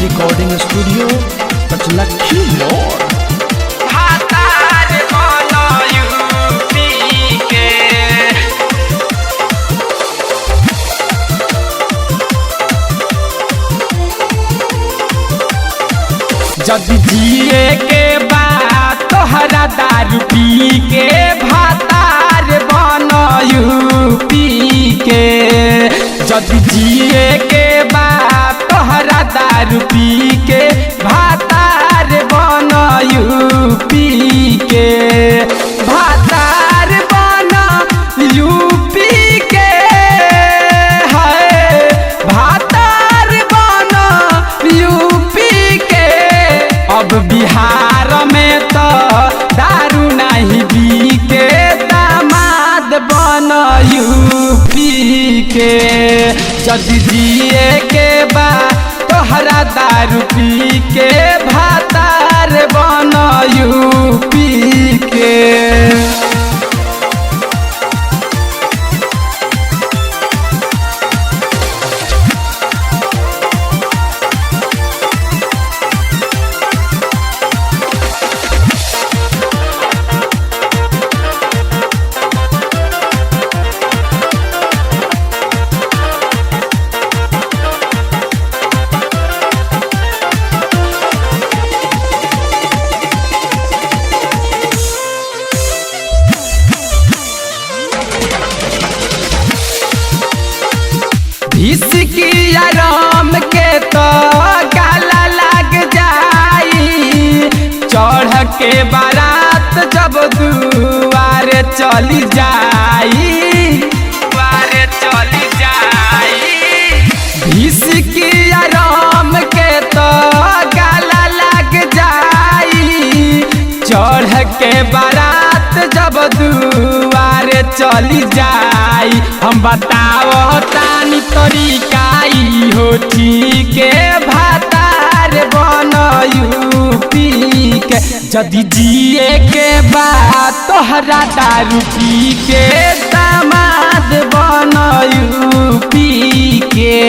Recording studio Pachlakhi मोड़। जदि जिए के बाद तोहरा दारू पी के भातार बन यूपी के। जदि जिए के बाद तोहरा दारू पी के भातार बन यूपी के। भातार बन यूपी के है, भातार बन यूपी के। अब बिहार में तो दारू नहीं बिके, दामाद बन यूपी के। जदि जिए के बाद तोहरा दारू पी के भातार बन यूपी के। इसकी आराम के तो गाला लग जाई, चढ़ के बारात जब दुआरे चली जाई, दुआरे चली जाई। इसकी आराम के तो गाला लग जाई, चढ़ के बारात जब दुआरे चली जाई। हम बताओ तानी तरीका हो ठीक भातार बन यूपी के। जदि जिए के बाद तोहरा दारू पी के दामाद बन यूपी के।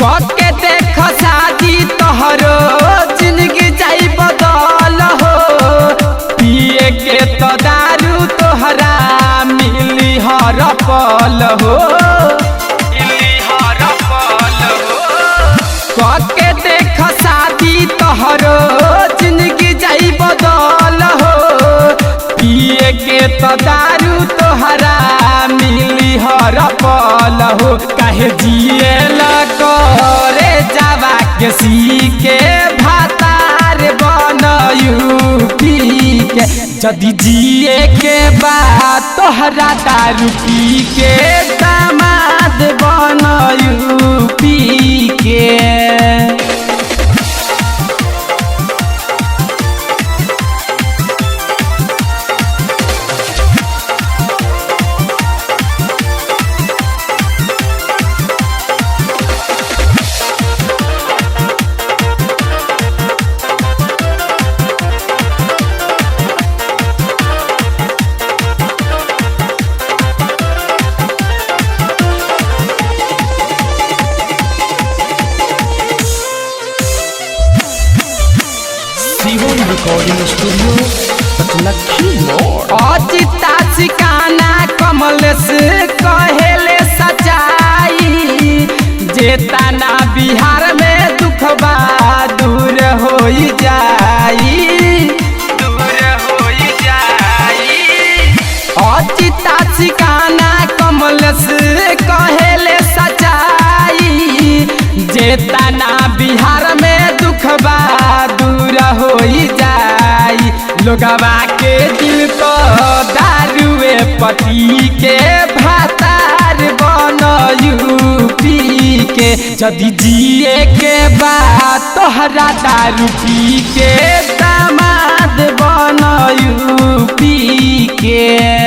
पके देख शादी तोहरो जिंदगी जाई बदल हो। पिए के तो दारू तोहरा मिली हर पल हो, मिली हर पल हो। पके देख शादी तोहरो जिंदगी जाई बदल हो। पिए के तो दारू तोहरा मिली हर पल हो। काहे जिए करे जावा के सीके भातार बन यूपी के। जदि जिए के बाद तोहरा दारू पी के दामाद बन यूपी के। रिकॉर्डिंग स्टूडियो पचलखी मोड़। अजिता सिकाना कमलेश कहेले सच्चाई, जेतना बिहार में दुखबा दूर हो जाई, दूर हो जाई। अजिता सिकाना कमलेश कहेले सच्चाई, जेतना बिहार में दुखबा दूर हो जाई। लोगवा के दिल तो दारुए पति के भातार बन यूपी के। जदि जिए के बाद तोहरा दारू पी के दामा के